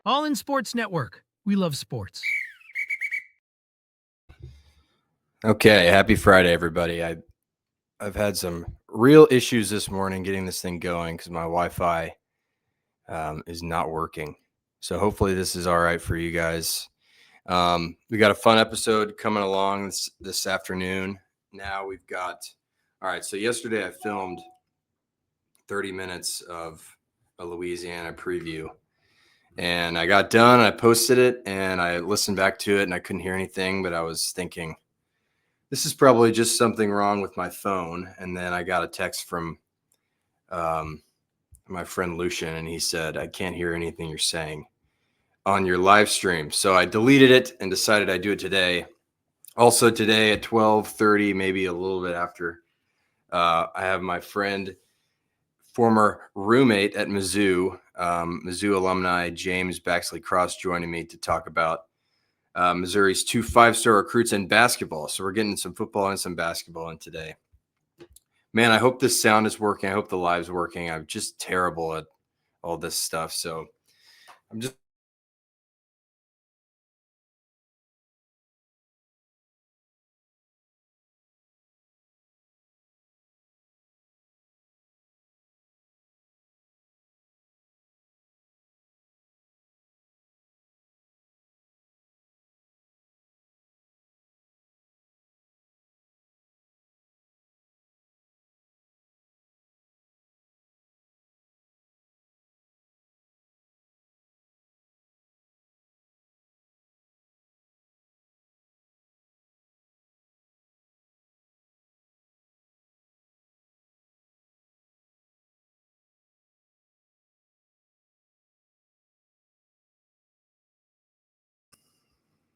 All in Sports Network. We love sports. Okay, happy Friday, everybody. I've had some real issues this morning getting this thing going because my Wi-Fi is not working. So hopefully this is all right for you guys. We got a fun episode coming along this afternoon. Now we've got all right. So yesterday I filmed 30 minutes of a Louisiana preview. And I got done, I posted it, and I listened back to it, and I couldn't hear anything, but I was thinking, this is probably just something wrong with my phone. And then I got a text from my friend Lucian, and he said, I can't hear anything you're saying on your live stream. So I deleted it and decided I'd do it today. Also today at 12:30, maybe a little bit after, I have my friend, former roommate at Mizzou, Mizzou alumni James Baxley-Cross joining me to talk about Missouri's 2 5-star recruits in basketball. So we're getting some football and some basketball in today. Man, I hope this sound is working. I hope the live's working. I'm just terrible at all this stuff. So I'm just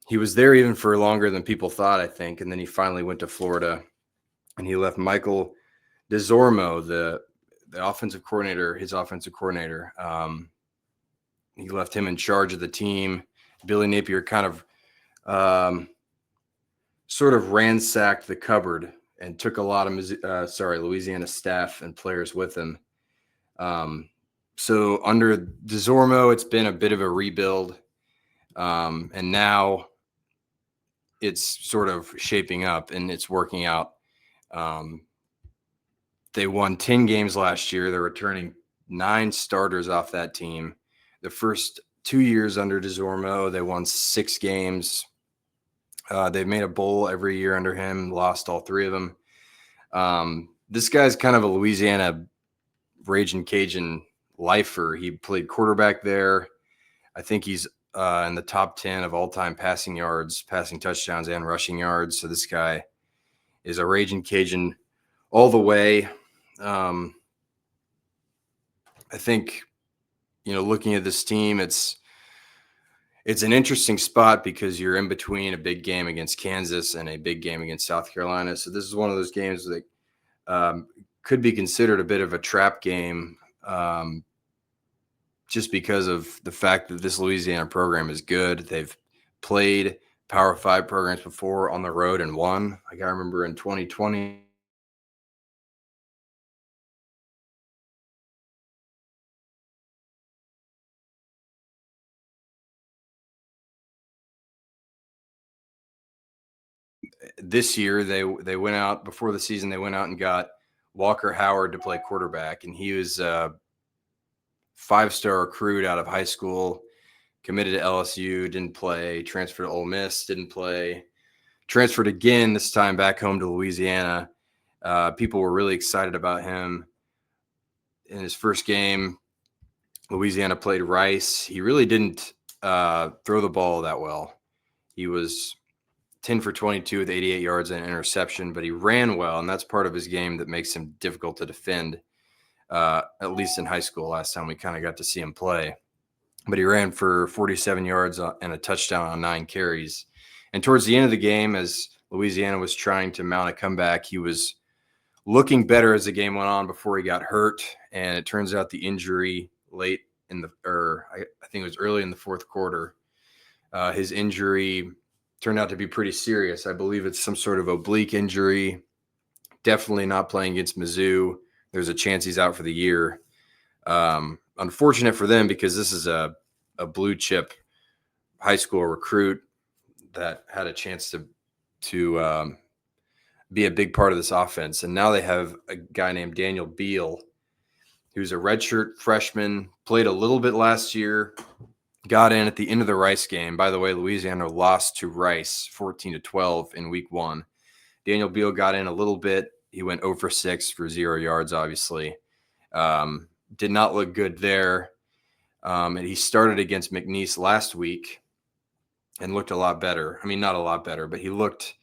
he was there even for longer than people thought, I think. And then he finally went to Florida, and he left Michael DeZormo, the offensive coordinator, his offensive coordinator. He left him in charge of the team. Billy Napier kind of sort of ransacked the cupboard and took a lot of Louisiana staff and players with him. So under DeZormo, it's been a bit of a rebuild. And now it's sort of shaping up and it's working out. They won 10 games last year. They're returning 9 starters off that team. The first 2 years under DeZormo, they won 6 games. They've made a bowl every year under him, lost all 3 of them. This guy's kind of a Louisiana Rajin Cajun lifer. He played quarterback there. I think he's in the top 10 of all-time passing yards, passing touchdowns, and rushing yards. So this guy is a Raging Cajun all the way. I think, looking at this team, it's an interesting spot because you're in between a big game against Kansas and a big game against South Carolina. So this is one of those games that could be considered a bit of a trap game, just because of the fact that this Louisiana program is good. They've played Power 5 programs before on the road and won. Like I remember in 2020. This year, they went out before the season. They went out and got Walker Howard to play quarterback, and he was a 5-star recruit out of high school, committed to LSU, didn't play, transferred to Ole Miss, didn't play, transferred again, this time back home to Louisiana. People were really excited about him. In his first game, Louisiana played Rice. He really didn't throw the ball that well. He was 10 for 22 with 88 yards and an interception, but he ran well, and that's part of his game that makes him difficult to defend, at least in high school last time we kind of got to see him play. But he ran for 47 yards and a touchdown on 9 carries. And towards the end of the game, as Louisiana was trying to mount a comeback, he was looking better as the game went on before he got hurt. And it turns out the injury late in I think it was early in the fourth quarter, his injury turned out to be pretty serious. I believe it's some sort of oblique injury. Definitely not playing against Mizzou. There's a chance he's out for the year. Unfortunate for them because this is a a blue chip high school recruit that had a chance to be a big part of this offense. And now they have a guy named Daniel Beal, who's a redshirt freshman, played a little bit last year, got in at the end of the Rice game. By the way, Louisiana lost to Rice 14-12 in week 1. Daniel Beal got in a little bit. He went 0 for 6 for 0 yards, obviously. Did not look good there. And he started against McNeese last week and looked a lot better. I mean, not a lot better, but he looked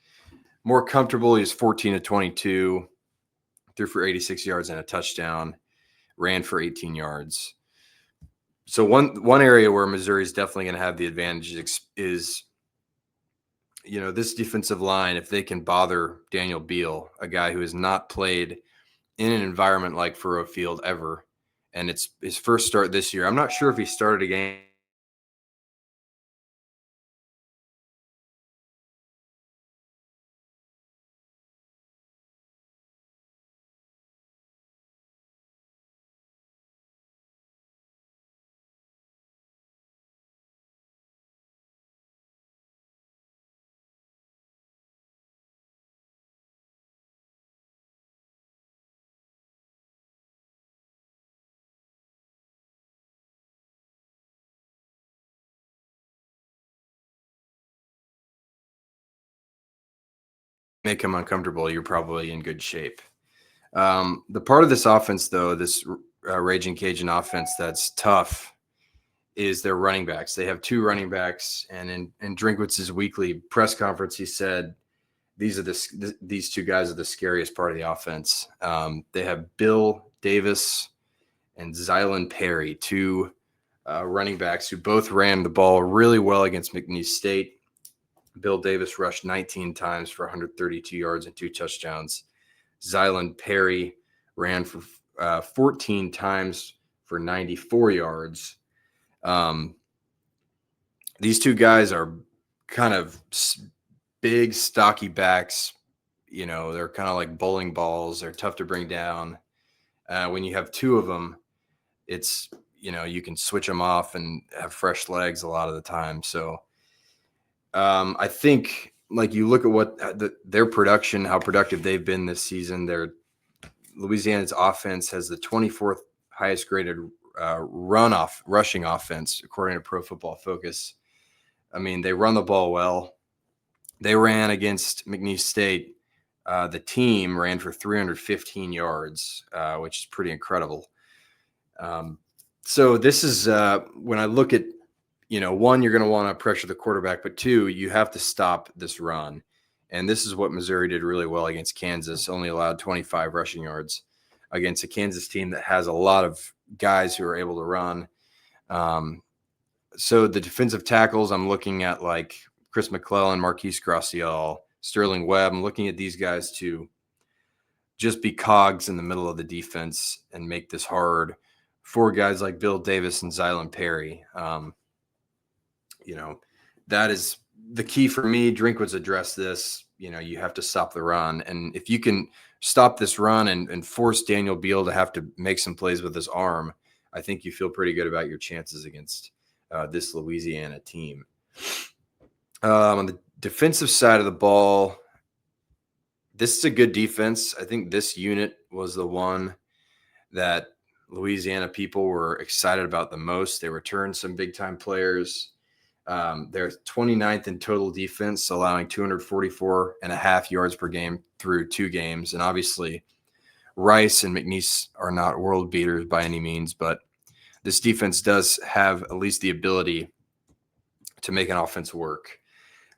more comfortable. He was 14-22, threw for 86 yards and a touchdown, ran for 18 yards. So one area where Missouri is definitely going to have the advantage is, this defensive line, if they can bother Daniel Beal, a guy who has not played in an environment like Furrow Field ever, and it's his first start this year. I'm not sure if he started a game. Make him uncomfortable, you're probably in good shape. The part of this offense, though, this Raging Cajun offense that's tough is their running backs. They have 2 running backs, and in Drinkwitz's weekly press conference, he said these 2 guys are the scariest part of the offense. They have Bill Davis and Zylan Perry, 2 running backs who both ran the ball really well against McNeese State. Bill Davis rushed 19 times for 132 yards and 2 touchdowns. Zylan Perry ran for 14 times for 94 yards. These 2 guys are kind of big, stocky backs. They're kind of like bowling balls. They're tough to bring down. When you have 2 of them, it's, you can switch them off and have fresh legs a lot of the time. So I think, like, you look at what their production, how productive they've been this season. Louisiana's offense has the 24th highest graded rushing offense, according to Pro Football Focus. I mean, they run the ball well. They ran against McNeese State. The team ran for 315 yards, which is pretty incredible. So this is when I look at, 1, you're going to want to pressure the quarterback, but 2, you have to stop this run. And this is what Missouri did really well against Kansas, only allowed 25 rushing yards against a Kansas team that has a lot of guys who are able to run. So the defensive tackles, I'm looking at like Chris McClellan, Marquise Gracial, Sterling Webb. I'm looking at these guys to just be cogs in the middle of the defense and make this hard for guys like Bill Davis and Zylan Perry. That is the key for me. Drinkwitz addressed this. You have to stop the run. And if you can stop this run and force Daniel Beal to have to make some plays with his arm, I think you feel pretty good about your chances against this Louisiana team. On the defensive side of the ball, this is a good defense. I think this unit was the one that Louisiana people were excited about the most. They returned some big-time players. They're 29th in total defense, allowing 244.5 yards per game through 2 games. And obviously, Rice and McNeese are not world beaters by any means, but this defense does have at least the ability to make an offense work.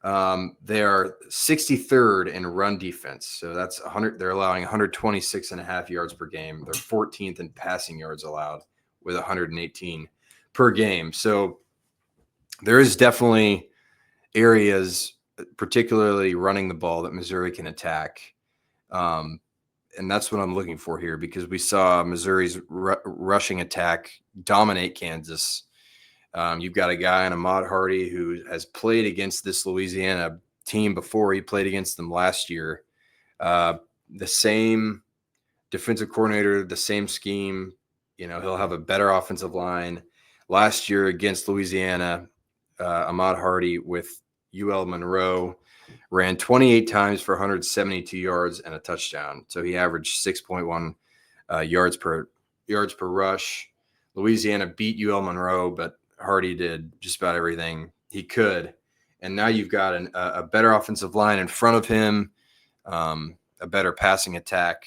They are 63rd in run defense. So that's 100. They're allowing 126.5 yards per game. They're 14th in passing yards allowed with 118 per game. So there is definitely areas, particularly running the ball, that Missouri can attack. And that's what I'm looking for here, because we saw Missouri's rushing attack dominate Kansas. You've got a guy in Ahmad Hardy who has played against this Louisiana team before. He played against them last year. The same defensive coordinator, the same scheme. He'll have a better offensive line. last year against Louisiana, Ahmad Hardy with UL Monroe ran 28 times for 172 yards and a touchdown. So he averaged 6.1 yards per rush. Louisiana beat UL Monroe, but Hardy did just about everything he could. And now you've got a better offensive line in front of him, a better passing attack,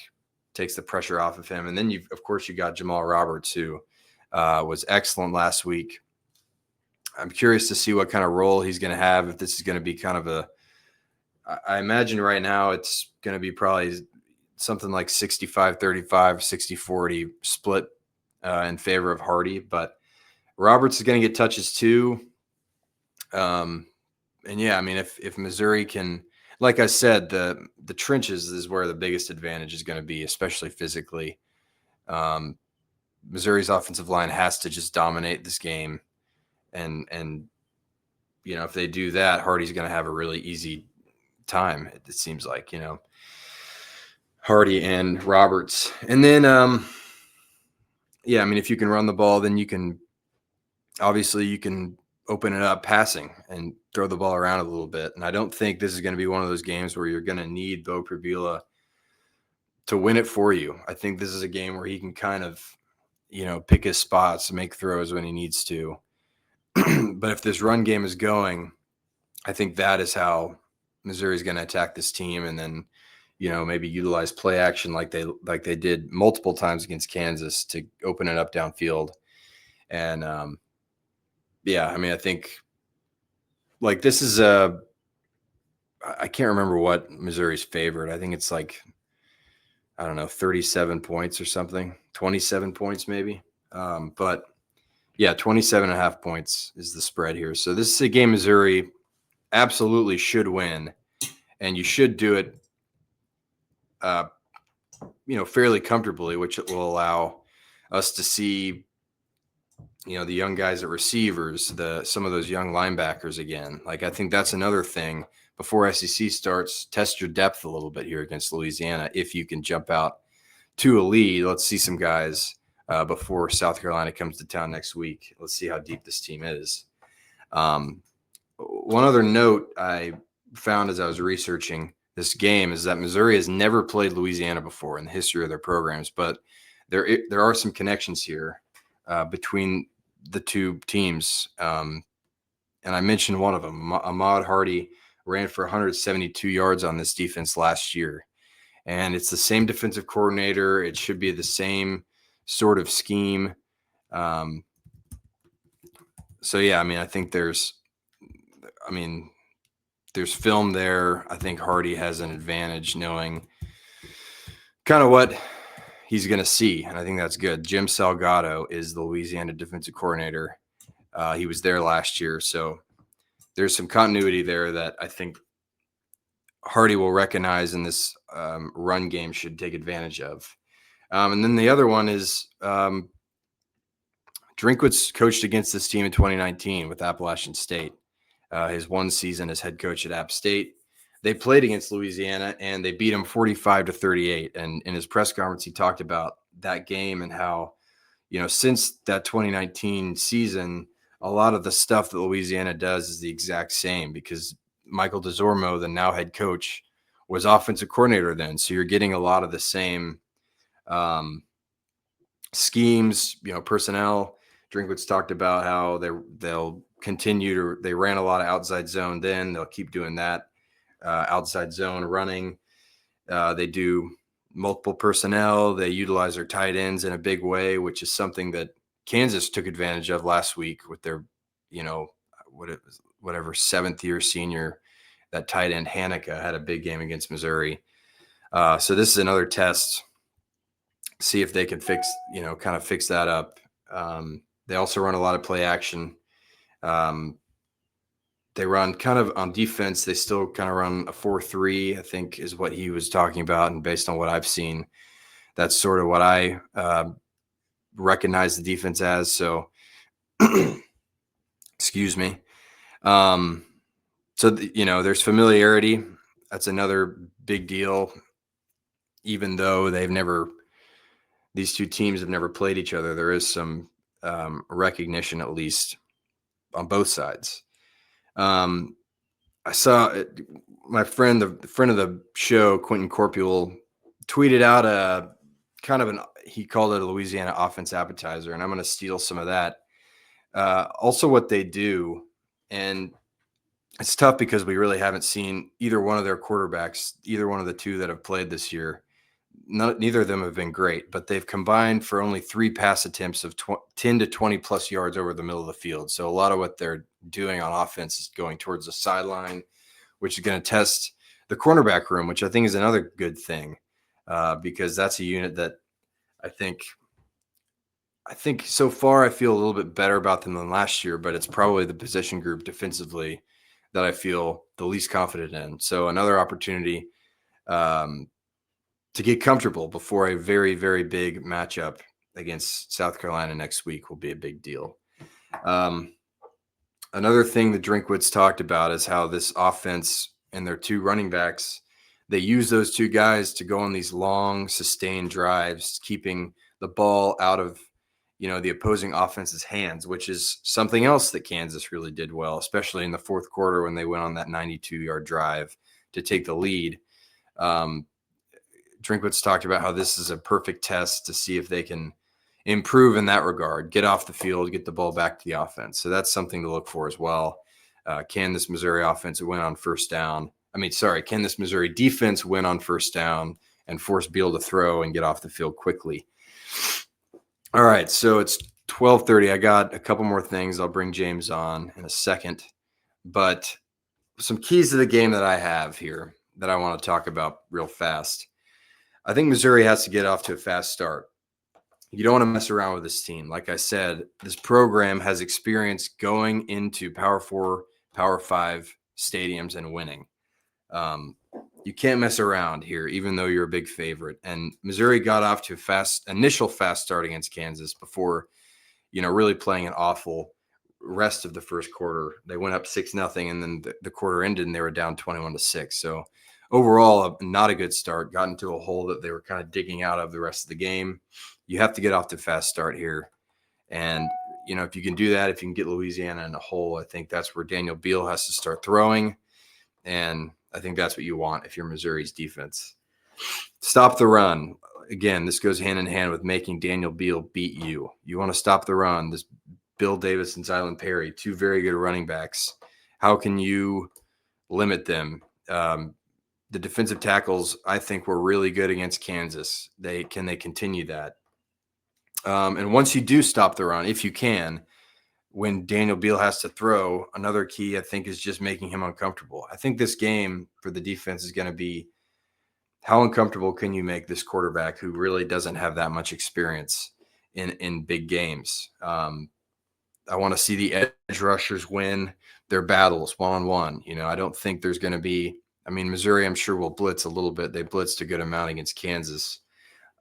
takes the pressure off of him. And then of course, you got Jamal Roberts, who was excellent last week. I'm curious to see what kind of role he's going to have, if this is going to be kind of I imagine right now it's going to be probably something like 65-35, 60-40 split in favor of Hardy. But Roberts is going to get touches too. And yeah, I mean, if Missouri can, like I said, the trenches is where the biggest advantage is going to be, especially physically. Missouri's offensive line has to just dominate this game. And if they do that, Hardy's going to have a really easy time, it seems like, Hardy and Roberts. And then, yeah, I mean, if you can run the ball, then you can open it up passing and throw the ball around a little bit. And I don't think this is going to be one of those games where you're going to need Bo Pribula to win it for you. I think this is a game where he can kind of, pick his spots, make throws when he needs to. But if this run game is going, I think that is how Missouri is going to attack this team, and then, maybe utilize play action like they did multiple times against Kansas to open it up downfield. And yeah, I mean, I think like this is I can't remember what Missouri's favored. I think it's like, I don't know, 37 points or something, 27 points maybe. But yeah, 27.5 points is the spread here. So this is a game Missouri absolutely should win, and you should do it, fairly comfortably, which will allow us to see, the young guys at receivers, some of those young linebackers again. Like, I think that's another thing before SEC starts. Test your depth a little bit here against Louisiana. If you can jump out to a lead, let's see some guys before South Carolina comes to town next week. Let's see how deep this team is. One other note I found as I was researching this game is that Missouri has never played Louisiana before in the history of their programs, but there are some connections here between the two teams. And I mentioned one of them. Ahmad Hardy ran for 172 yards on this defense last year. And it's the same defensive coordinator. It should be the same sort of scheme. So, yeah, I mean, I think there's film there. I think Hardy has an advantage knowing kind of what he's going to see, and I think that's good. Jim Salgado is the Louisiana defensive coordinator. He was there last year, so there's some continuity there that I think Hardy will recognize, and this run game should take advantage of. And then the other one is Drinkwitz coached against this team in 2019 with Appalachian State. His one season as head coach at App State. They played against Louisiana and they beat him 45-38. And in his press conference, he talked about that game and how, since that 2019 season, a lot of the stuff that Louisiana does is the exact same, because Michael DeZormo, the now head coach, was offensive coordinator then. So you're getting a lot of the same schemes, personnel. Drinkwitz talked about how they'll continue they ran a lot of outside zone then. They'll keep doing that. Outside zone running. They do multiple personnel. They utilize their tight ends in a big way, which is something that Kansas took advantage of last week with their, whatever 7th-year senior, that tight end Hanukkah had a big game against Missouri. So this is another test. See if they can fix that up. They also run a lot of play action. They run kind of on defense. They still kind of run a 4-3, I think is what he was talking about. And based on what I've seen, that's sort of what I recognize the defense as. So, excuse me. So, there's familiarity. That's another big deal. Even though these two teams have never played each other, there is some recognition, at least on both sides. I saw my friend, the friend of the show, Quentin Corpule, tweeted out a kind of he called it a Louisiana offense appetizer, and I'm going to steal some of that. Also what they do, and it's tough because we really haven't seen either one of their quarterbacks, either one of the two that have played this year. Neither of them have been great, but they've combined for only 3 pass attempts of 10 to 20 plus yards over the middle of the field. So a lot of what they're doing on offense is going towards the sideline, which is going to test the cornerback room, which I think is another good thing, because that's a unit that I think so far I feel a little bit better about them than last year, but it's probably the position group defensively that I feel the least confident in. So another opportunity to get comfortable before a very, very big matchup against South Carolina next week will be a big deal. Another thing the Drinkwitz talked about is how this offense and their 2 running backs, they use those 2 guys to go on these long, sustained drives, keeping the ball out of the opposing offense's hands, which is something else that Kansas really did well, especially in the fourth quarter when they went on that 92-yard drive to take the lead. Drinkwitz talked about how this is a perfect test to see if they can improve in that regard, get off the field, get the ball back to the offense. So that's something to look for as well. Can this Missouri offense win on first down? Can this Missouri defense win on first down and force Beal to throw and get off the field quickly? All right, so it's 12:30. I got a couple more things. I'll bring James on in a second. But some keys to the game that I have here that I want to talk about real fast. I think Missouri has to get off to a fast start. You don't want to mess around with this team. Like I said, this program has experience going into Power 4, Power 5 stadiums and winning. You can't mess around here, even though you're a big favorite. And Missouri got off to a initial fast start against Kansas before, really playing an awful rest of the first quarter. They went up 6-0, and then the quarter ended and they were down 21-6. So overall, not a good start. Got into a hole that they were kind of digging out of the rest of the game. You have to get off to a fast start here. And, if you can do that, if you can get Louisiana in a hole, I think that's where Daniel Beal has to start throwing. And I think that's what you want if you're Missouri's defense. Stop the run. Again, this goes hand in hand with making Daniel Beal beat you. You want to stop the run. This Bill Davis and Zylan Perry, 2 very good running backs. How can you limit them? The defensive tackles, I think, were really good against Kansas. Can they continue that? And once you do stop the run, if you can, when Daniel Beal has to throw, another key, I think, is just making him uncomfortable. I think this game for the defense is going to be how uncomfortable can you make this quarterback who really doesn't have that much experience in big games. I want to see the edge rushers win their battles one-on-one. I don't think there's going to be – Missouri, I'm sure, will blitz a little bit. They blitzed a good amount against Kansas.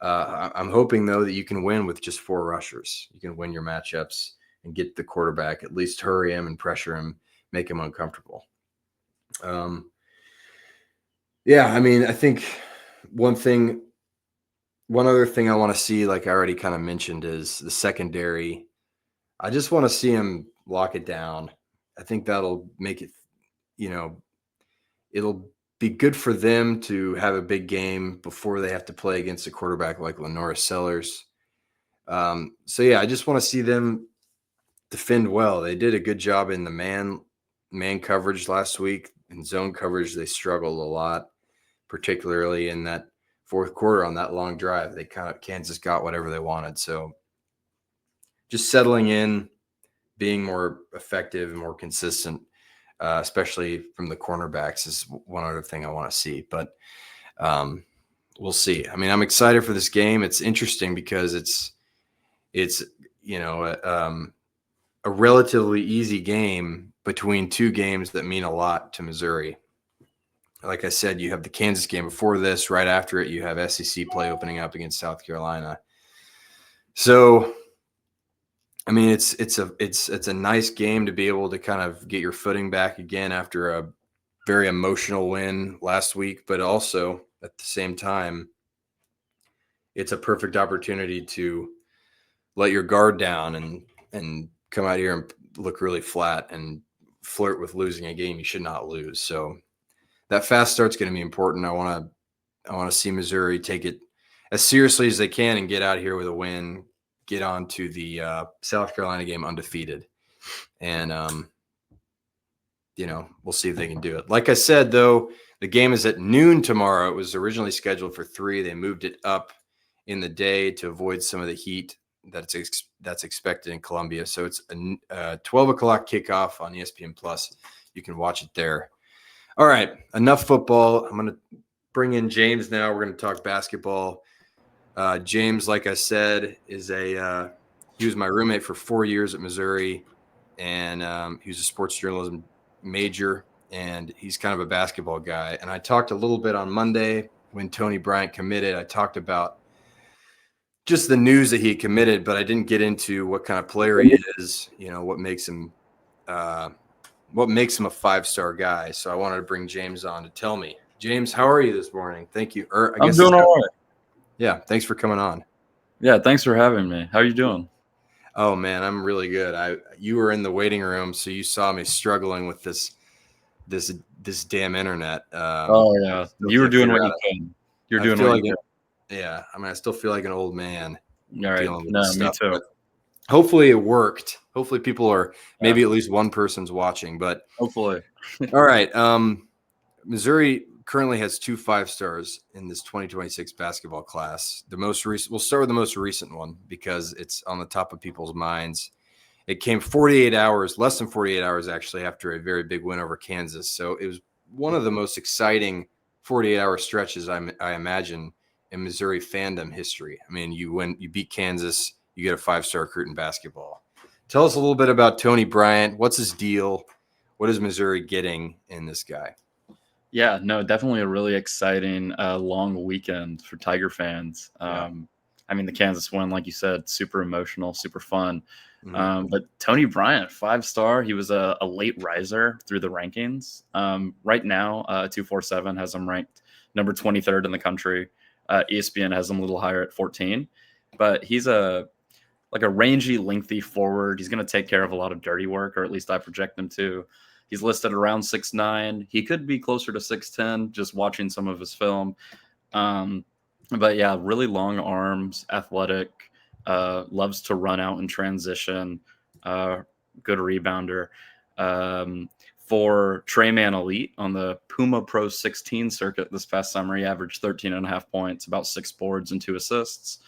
I'm hoping, though, that you can win with just 4 rushers. You can win your matchups and get the quarterback, at least hurry him and pressure him, make him uncomfortable. I think one other thing I want to see, like I already kind of mentioned, is the secondary. I just want to see him lock it down. I think that'll make it, it'll be good for them to have a big game before they have to play against a quarterback like Lenora Sellers. I just want to see them defend well. They did a good job in the man coverage last week. In zone coverage, they struggled a lot, particularly in that fourth quarter on that long drive. Kansas got whatever they wanted. So just settling in, being more effective and more consistent, especially from the cornerbacks, is one other thing I want to see. But we'll see. I'm excited for this game. It's interesting because it's a relatively easy game between 2 games that mean a lot to Missouri. Like I said, you have the Kansas game before this. Right after it, you have SEC play opening up against South Carolina. So, it's a nice game to be able to kind of get your footing back again after a very emotional win last week, but also at the same time, it's a perfect opportunity to let your guard down and and come out here and look really flat and flirt with losing a game you should not lose. So that fast start's going to be important. I want to see Missouri take it as seriously as they can and get out here with a win, get on to the South Carolina game undefeated. And, we'll see if they can do it. Like I said, though, the game is at noon tomorrow. It was originally scheduled for 3. They moved it up in the day to avoid some of the heat that's expected in Columbia. So it's a 12 o'clock kickoff on ESPN Plus. You can watch it there. All right, enough football. I'm going to bring in James now. We're going to talk basketball. James, like I said, he was my roommate for 4 years at Missouri, and he was a sports journalism major, and he's kind of a basketball guy. And I talked a little bit on Monday when Tony Bryant committed. I talked about just the news that he committed, but I didn't get into what kind of player he is, what makes him a 5-star guy. So I wanted to bring James on to tell me. James, how are you this morning? Thank you. I'm doing all right. Yeah, thanks for coming on. Yeah, thanks for having me. How are you doing? Oh man, I'm really good. You were in the waiting room, so you saw me struggling with this damn internet. Oh yeah, you were doing what you could. You're doing what you could. Yeah, I mean, I still feel like an old man. All right, dealing with no, this me stuff, too. but hopefully it worked. Hopefully people are maybe at least one person's watching. But hopefully. All right. Missouri currently has 2 5-stars in this 2026 basketball class. The most recent, we'll start with the most recent one because it's on the top of people's minds. It came less than 48 hours actually, after a very big win over Kansas. So it was one of the most exciting 48-hour stretches I imagine in Missouri fandom history. I mean, you beat Kansas, you get a 5-star recruit in basketball. Tell us a little bit about Tony Bryant. What's his deal? What is Missouri getting in this guy? Yeah, no, definitely a really exciting long weekend for Tiger fans. Yeah. I mean, the Kansas win, like you said, super emotional, super fun. Mm-hmm. But Tony Bryant, 5-star, he was a late riser through the rankings. Right now, 247 has him ranked number 23rd in the country. ESPN has him a little higher at 14. But he's a rangy, lengthy forward. He's going to take care of a lot of dirty work, or at least I project him to. He's listed around 6'9". He could be closer to 6'10", just watching some of his film. But yeah, really long arms, athletic, loves to run out in transition, good rebounder. For Treyman Elite on the Puma Pro 16 circuit this past summer, he averaged 13.5 points, about 6 boards and 2 assists.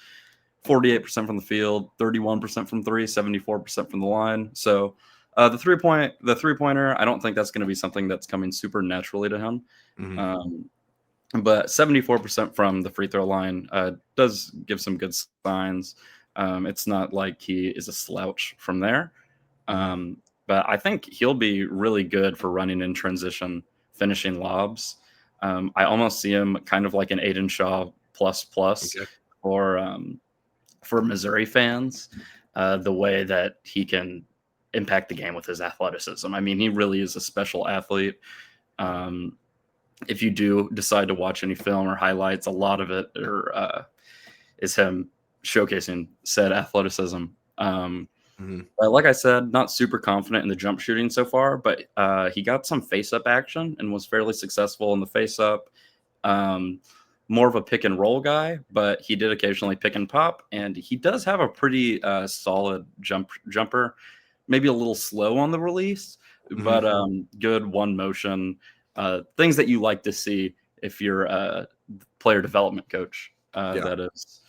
48% from the field, 31% from 3, 74% from the line. So the three-pointer, I don't think that's going to be something that's coming super naturally to him. Mm-hmm. But 74% from the free throw line does give some good signs. It's not like he is a slouch from there. But I think he'll be really good for running in transition, finishing lobs. I almost see him kind of like an Aiden Shaw plus okay. For Missouri fans, the way that he can impact the game with his athleticism. I mean, he really is a special athlete. If you do decide to watch any film or highlights, a lot of it is him showcasing said athleticism. But like I said, not super confident in the jump shooting so far, but he got some face-up action and was fairly successful in the face-up. More of a pick and roll guy, but he did occasionally pick and pop, and he does have a pretty solid jumper, maybe a little slow on the release, but good one motion, things that you like to see if you're a player development coach, that is.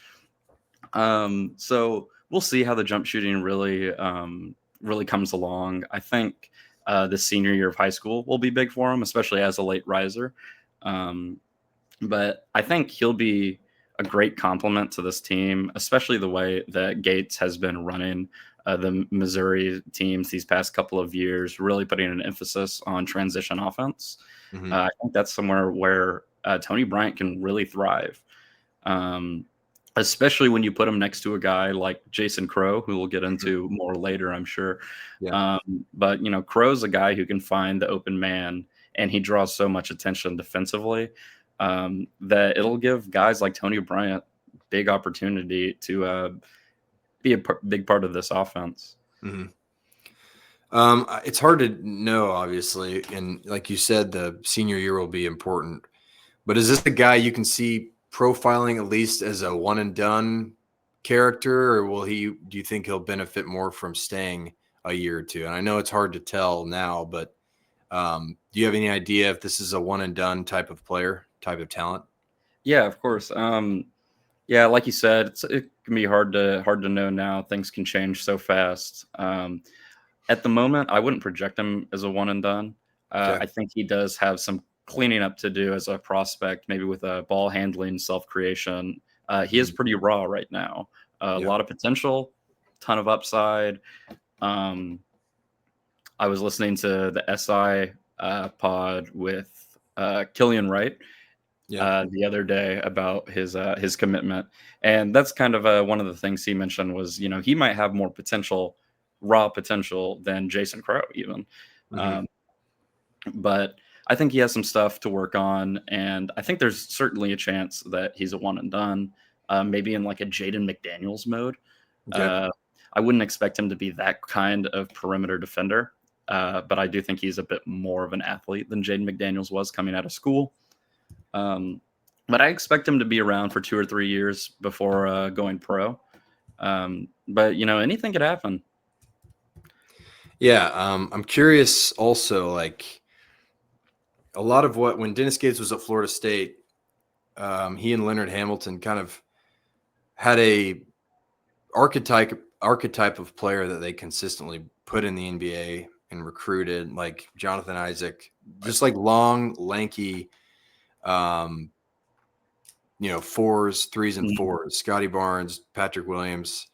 So we'll see how the jump shooting really comes along. I think the senior year of high school will be big for him, especially as a late riser. But I think he'll be a great complement to this team, especially the way that Gates has been running the Missouri teams these past couple of years, really putting an emphasis on transition offense. I think that's somewhere where Tony Bryant can really thrive, especially when you put him next to a guy like Jason Crow, who we'll get into more later, I'm sure. Yeah. But, Crow's a guy who can find the open man, and he draws so much attention defensively. That it'll give guys like Tony Bryant big opportunity to be a big part of this offense. Mm-hmm. It's hard to know, obviously, and like you said, the senior year will be important. But is this a guy you can see profiling at least as a one and done character, or will he? Do you think he'll benefit more from staying a year or two? And I know it's hard to tell now, but do you have any idea if this is a one and done type of player, type of talent? Yeah, of course. Yeah, like you said, it can be hard to know now. Things can change so fast. At the moment, I wouldn't project him as a one and done. Okay. I think he does have some cleaning up to do as a prospect, maybe with a ball handling, self creation. He is Mhm. pretty raw right now. A Yeah. lot of potential, ton of upside. Um, I was listening to the SI pod with Killian Wright Yeah. the other day about his commitment, and that's kind of one of the things he mentioned was he might have more potential, raw potential than Jason Crow even, Hmm. um, but I think he has some stuff to work on, and I think there's certainly a chance that he's a one and done, maybe in like a Jaden McDaniels mode. Okay. Uh, I wouldn't expect him to be that kind of perimeter defender, but I do think he's a bit more of an athlete than Jaden McDaniels was coming out of school. Um, but I expect him to be around for 2 or 3 years before going pro. But anything could happen. Yeah. I'm curious also, like a lot of what when Dennis Gates was at Florida State, he and Leonard Hamilton kind of had a archetype of player that they consistently put in the NBA and recruited, like Jonathan Isaac, just like long, lanky, um, fours, threes, and Mhm. fours. Scotty Barnes, Patrick Williams,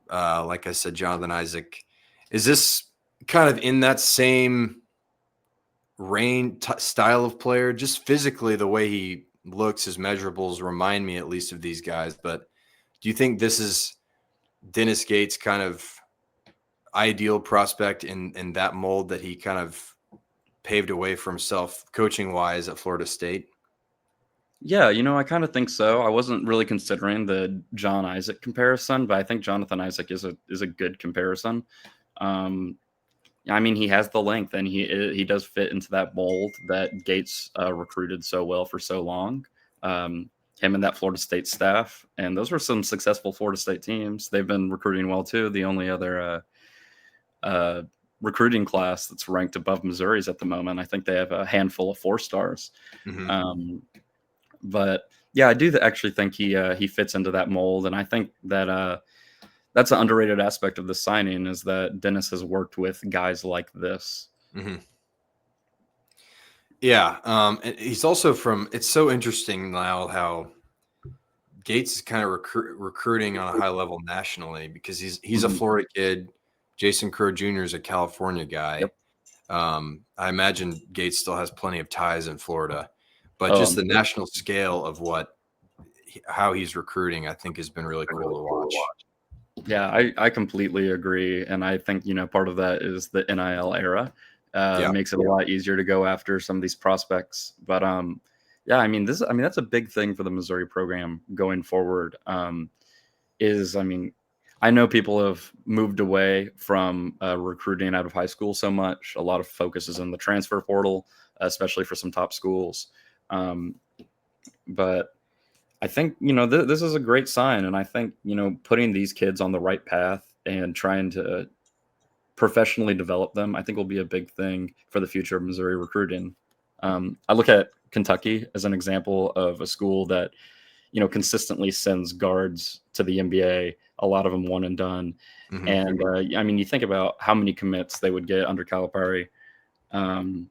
like I said, Jonathan Isaac. Is this kind of in that same style of player? Just physically, the way he looks, his measurables remind me at least of these guys. But do you think this is Dennis Gates' kind of ideal prospect in that mold that he kind of paved a way for himself coaching wise at Florida State? Yeah, I kind of think so. I wasn't really considering the John Isaac comparison, but I think Jonathan Isaac is a good comparison. Um, I mean, he has the length, and he does fit into that mold that Gates recruited so well for so long. Him and that Florida State staff, and those were some successful Florida State teams. They've been recruiting well too. The only other uh, recruiting class that's ranked above Missouri's at the moment. I think they have a handful of 4 stars. Mm-hmm. Um, but yeah, I do actually think he fits into that mold, and I think that that's an underrated aspect of the signing is that Dennis has worked with guys like this. Mm-hmm. Yeah. And he's also it's so interesting now how Gates is kind of recruiting on a high level nationally because he's a Mhm. Florida kid. Jason Crow Jr. is a California guy. Yep. I imagine Gates still has plenty of ties in Florida, but Oh, just the national scale of how he's recruiting, I think has been really cool to watch. yeah, I completely agree, and I think part of that is the NIL era. Yeah. Makes it a lot easier to go after some of these prospects. But yeah, I mean that's a big thing for the Missouri program going forward. I mean, I know people have moved away from recruiting out of high school so much. A lot of focus is in the transfer portal, especially for some top schools. Um, but I think this is a great sign, and I think putting these kids on the right path and trying to professionally develop them, I think will be a big thing for the future of Missouri recruiting. I look at Kentucky as an example of a school that consistently sends guards to the NBA. A lot of them one and done, Mm-hmm. and I mean, you think about how many commits they would get under Calipari. Um,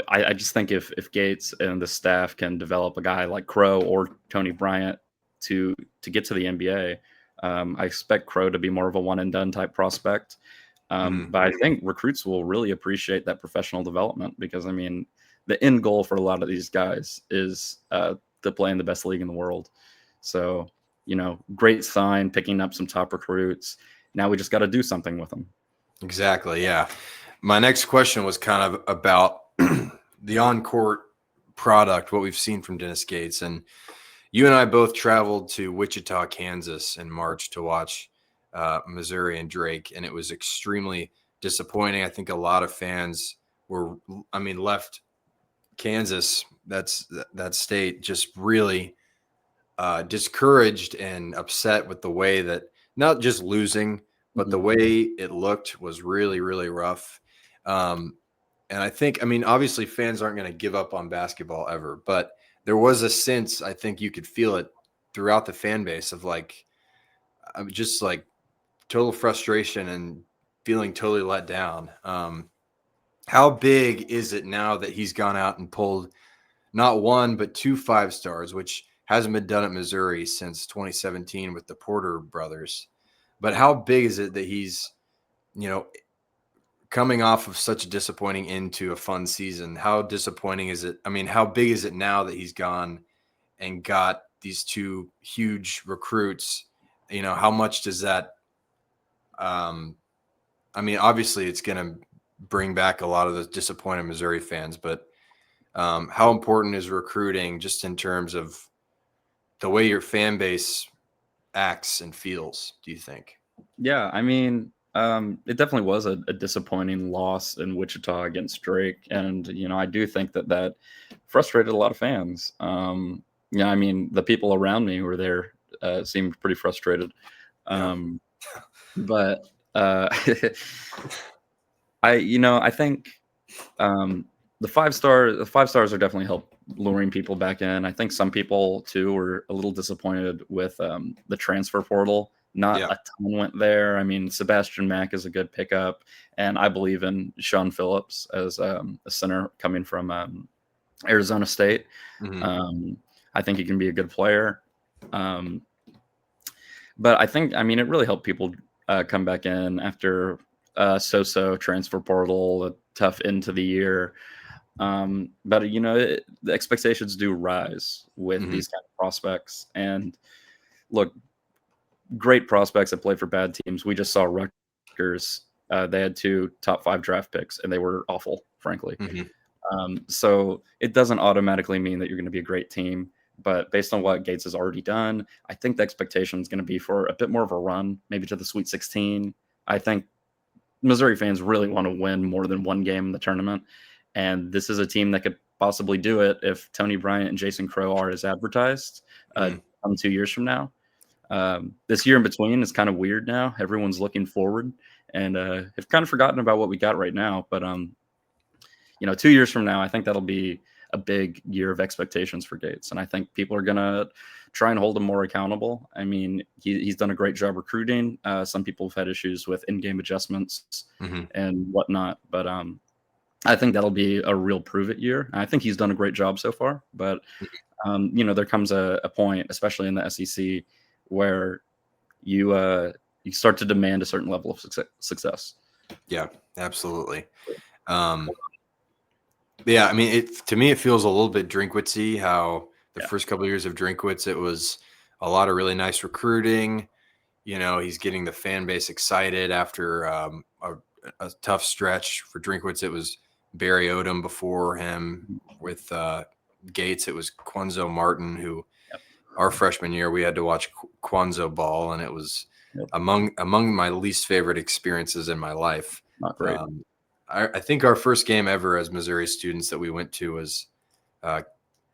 I just think if Gates and the staff can develop a guy like Crow or Tony Bryant to get to the NBA, I expect Crow to be more of a one and done type prospect. Mm-hmm. But I think recruits will really appreciate that professional development because I mean, the end goal for a lot of these guys is to play in the best league in the world. So great sign, picking up some top recruits. Now we just got to do something with them. Exactly. Yeah. My next question was kind of about the on-court product, what we've seen from Dennis Gates. And you and I both traveled to Wichita, Kansas in March to watch Missouri and Drake, and it was extremely disappointing. I think a lot of fans left Kansas, that state, just really discouraged and upset with the way that not just losing, but the way it looked was really, really rough. And I think, obviously fans aren't going to give up on basketball ever, but there was a sense, I think you could feel it throughout the fan base of just like total frustration and feeling totally let down. How big is it now that he's gone out and pulled not one, but 2 5-stars, which hasn't been done at Missouri since 2017 with the Porter brothers? But how big is it that he's, coming off of such a disappointing end to a fun season? How disappointing is it? How big is it now that he's gone and got these 2 huge recruits? How much does that, obviously it's going to bring back a lot of those disappointed Missouri fans, but how important is recruiting just in terms of the way your fan base acts and feels, do you think? Yeah, it definitely was a disappointing loss in Wichita against Drake. And, I do think that frustrated a lot of fans. The people around me who were there seemed pretty frustrated. But I think the 5-stars are definitely helped luring people back in. I think some people too were a little disappointed with the transfer portal. Not a ton went there. Sebastian Mack is a good pickup, and I believe in Sean Phillips as a center coming from Arizona State. I think he can be a good player. But I think, it really helped people come back in after so-so transfer portal, a tough end to the year. But the expectations do rise with these kind of prospects. And look, great prospects that play for bad teams. We just saw Rutgers. They had 2 top 5 draft picks, and they were awful, frankly. So it doesn't automatically mean that you're going to be a great team. But based on what Gates has already done, I think the expectation is going to be for a bit more of a run, maybe to the Sweet 16. I think Missouri fans really want to win more than one game in the tournament. And this is a team that could possibly do it if Tony Bryant and Jason Crow are as advertised 2 years from now. This year in between is kind of weird now. Everyone's looking forward and have kind of forgotten about what we got right now. But, 2 years from now, I think that'll be a big year of expectations for Gates. And I think people are going to try and hold him more accountable. He's done a great job recruiting. Some people have had issues with in-game adjustments and whatnot. But I think that'll be a real prove-it year. I think he's done a great job so far. But, there comes a point, especially in the SEC, where you start to demand a certain level of success. Yeah, absolutely. To me, it feels a little bit Drinkwitz-y, how the first couple of years of Drinkwitz, it was a lot of really nice recruiting. He's getting the fan base excited after a tough stretch. For Drinkwitz, it was Barry Odom. Before him with Gates, it was Quanzo Martin, who our freshman year, we had to watch Quanzo ball, and it was among my least favorite experiences in my life. Not great. I think our first game ever as Missouri students that we went to was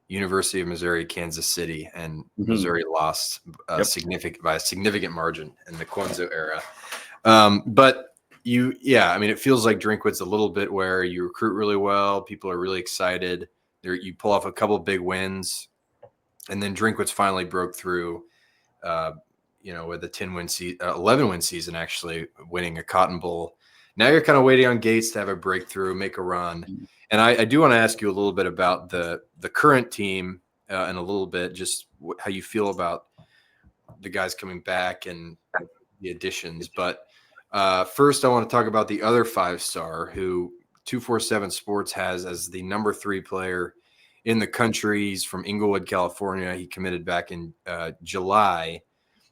University of Missouri, Kansas City, and Missouri lost by a significant margin in the Quanzo era. But it feels like Drinkwitz a little bit where you recruit really well, people are really excited, you pull off a couple big wins, and then Drinkwitz finally broke through. With a 11-win season, actually winning a Cotton Bowl. Now you're kind of waiting on Gates to have a breakthrough, make a run. And I do want to ask you a little bit about the current team and a little bit just how you feel about the guys coming back and the additions. But first, I want to talk about the other 5-star who 247 Sports has as the number 3 player in the country. He's from Inglewood, California. He committed back in July.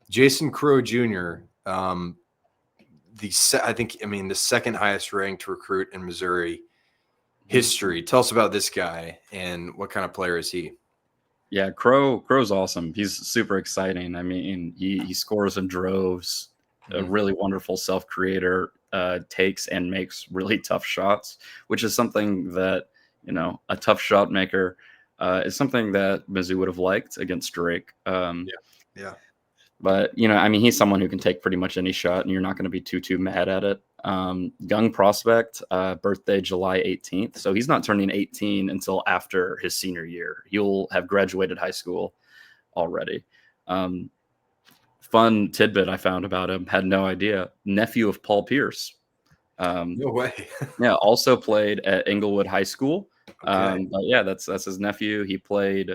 Jason Crow Jr., the second highest ranked recruit in Missouri history. Tell us about this guy and what kind of player is he? Yeah, Crow's awesome. He's super exciting. He scores in droves. a really wonderful self-creator, takes and makes really tough shots, which is something that, a tough shot maker is something that Mizzou would have liked against Drake. Yeah. But, he's someone who can take pretty much any shot, and you're not going to be too mad at it. Young prospect, birthday July 18th. So he's not turning 18 until after his senior year. He'll have graduated high school already. Fun tidbit I found about him, had no idea. Nephew of Paul Pierce. No way. Yeah, also played at Inglewood High School. Okay. But yeah, that's his nephew. He played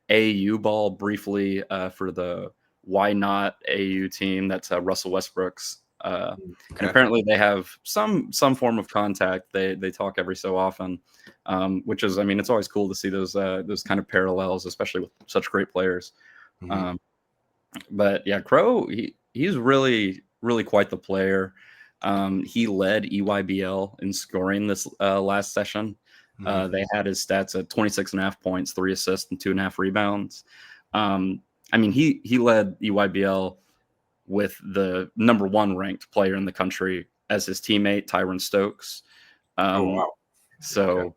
AAU ball briefly for the Why Not AAU team. That's Russell Westbrook's. And apparently they have some form of contact. They talk every so often, which is, it's always cool to see those kind of parallels, especially with such great players. But yeah, Crow, he's really, really quite the player. He led EYBL in scoring this last session. They had his stats at 26.5 points, 3 assists, and 2.5 rebounds. He led EYBL with the number 1 ranked player in the country as his teammate, Tyron Stokes. Wow. So,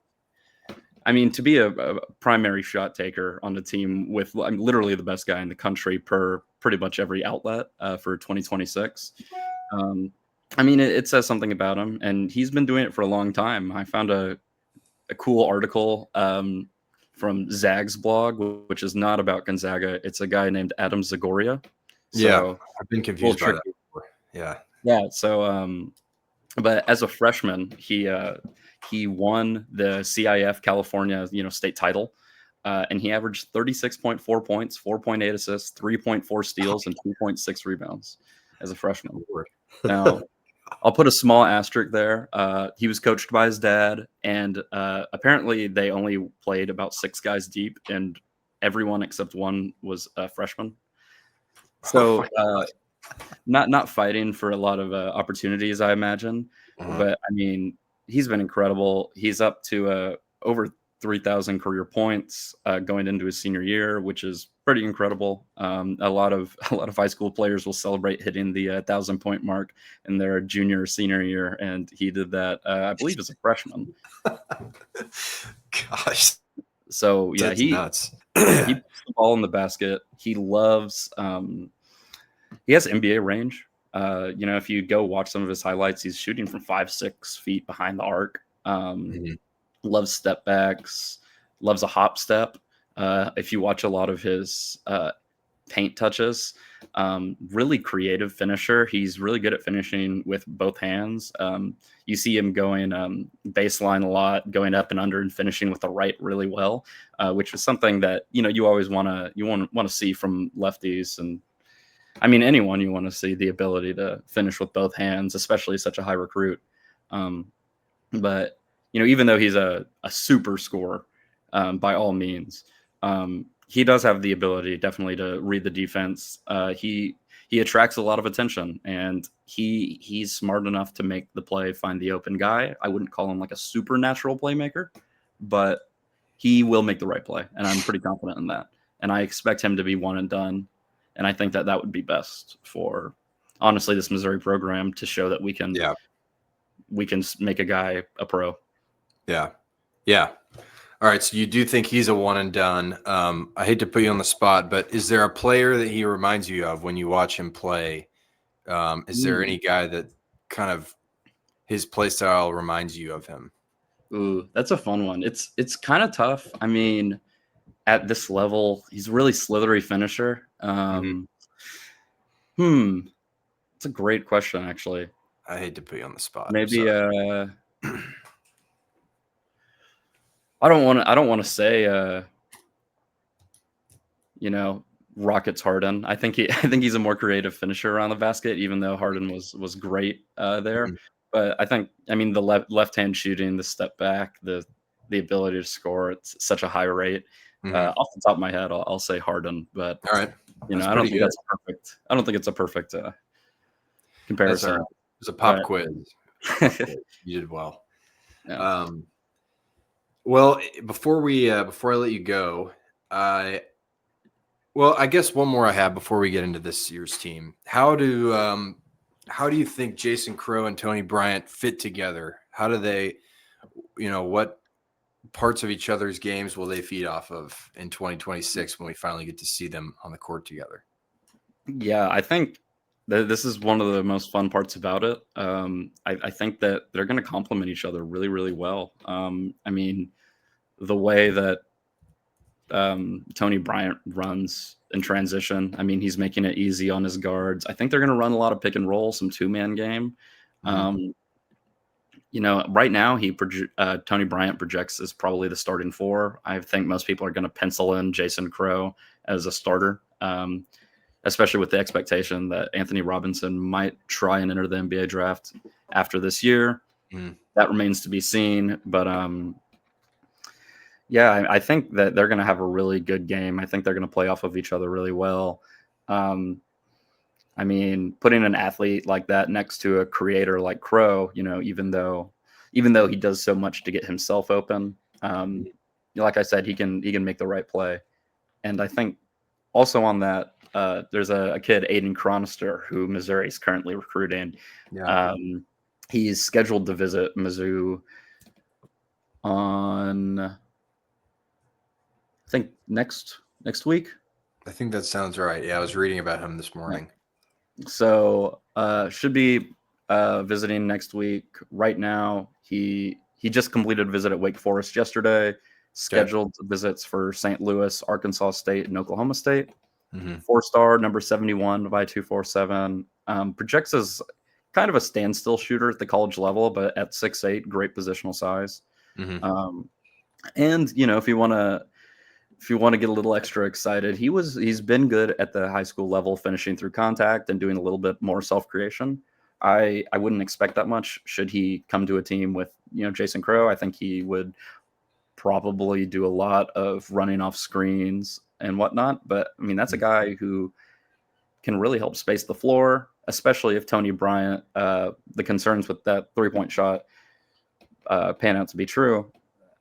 to be a primary shot taker on the team with literally the best guy in the country per pretty much every outlet for 2026. It says something about him, and he's been doing it for a long time. I found a cool article from Zag's blog, which is not about Gonzaga. It's a guy named Adam Zagoria. So, I've been confused by that before. Yeah. So, but as a freshman, he won the CIF California, state title, and he averaged 36.4 points, 4.8 assists, 3.4 steals, and 2.6 rebounds as a freshman. Now, I'll put a small asterisk there. He was coached by his dad, and apparently they only played about 6 guys deep, and everyone except one was a freshman. So not fighting for a lot of opportunities, I imagine. But he's been incredible. He's up to over 3,000 career points going into his senior year, which is pretty incredible. A lot of high school players will celebrate hitting the 1,000-point mark in their junior or senior year, and he did that, I believe, as a freshman. Gosh. So yeah, that's nuts. He puts the ball in the basket. He loves. He has NBA range. If you go watch some of his highlights, he's shooting from 5-6 feet behind the arc. Loves step backs. Loves a hop step. If you watch a lot of his paint touches, really creative finisher. He's really good at finishing with both hands. You see him going baseline a lot, going up and under, and finishing with the right really well, which is something that you always want to see from lefties. And anyone, you want to see the ability to finish with both hands, especially such a high recruit. But even though he's a super scorer by all means, he does have the ability definitely to read the defense. He attracts a lot of attention, and he's smart enough to make the play, find the open guy. I wouldn't call him like a supernatural playmaker, but he will make the right play, and I'm pretty confident in that. And I expect him to be one and done. And I think that would be best for, honestly, this Missouri program to show that we can make a guy a pro. Yeah. All right. So you do think he's a one and done. I hate to put you on the spot, but is there a player that he reminds you of when you watch him play? Is there any guy that kind of his play style reminds you of him? Ooh, that's a fun one. It's kind of tough. At this level, he's a really slithery finisher. It's a great question, actually. I hate to put you on the spot. Maybe I don't want to say Rockets Harden. I think he's a more creative finisher around the basket, even though Harden was great there. But I think the left hand shooting, the step back, the ability to score, it's such a high rate. Off the top of my head, I'll say Harden, but all right, I don't think that's perfect. I don't think it's a perfect comparison. Right. It was a pop quiz. You did well. Yeah. Well, before I let you go, I guess one more I have before we get into this year's team. How do how do you think Jason Crow and Tony Bryant fit together? How do they, what parts of each other's games will they feed off of in 2026 when we finally get to see them on the court together? Yeah, I think this is one of the most fun parts about it. I think that they're going to complement each other really, really well. I mean, the way that Tony Bryant runs in transition, I mean, he's making it easy on his guards. I think they're going to run a lot of pick and roll, some two-man game. Right now Tony Bryant projects as probably the starting four. I think most people are going to pencil in Jason Crow as a starter, especially with the expectation that Anthony Robinson might try and enter the NBA draft after this year. That remains to be seen, but yeah, I think that they're going to have a really good game. I think they're going to play off of each other really well. I mean, putting an athlete like that next to a creator like Crow, even though he does so much to get himself open, like I said, he can make the right play. And I think also on that, there's a kid, Aiden Chronister, who Missouri is currently recruiting. Yeah. He's scheduled to visit Mizzou on, I think, next week. I think that sounds right. Yeah, I was reading about him this morning. So should be visiting next week. Right now, he just completed a visit at Wake Forest yesterday. Scheduled visits for St. Louis, Arkansas State, and Oklahoma State. 4-star, number 71 by 247. Projects as kind of a standstill shooter at the college level, but at 6'8", great positional size. And if you want to get a little extra excited, he's been good at the high school level, finishing through contact and doing a little bit more self-creation. I wouldn't expect that much should he come to a team with Jason Crow. I think he would probably do a lot of running off screens and whatnot. But I mean, that's a guy who can really help space the floor, especially if Tony Bryant, the concerns with that 3-point shot pan out to be true.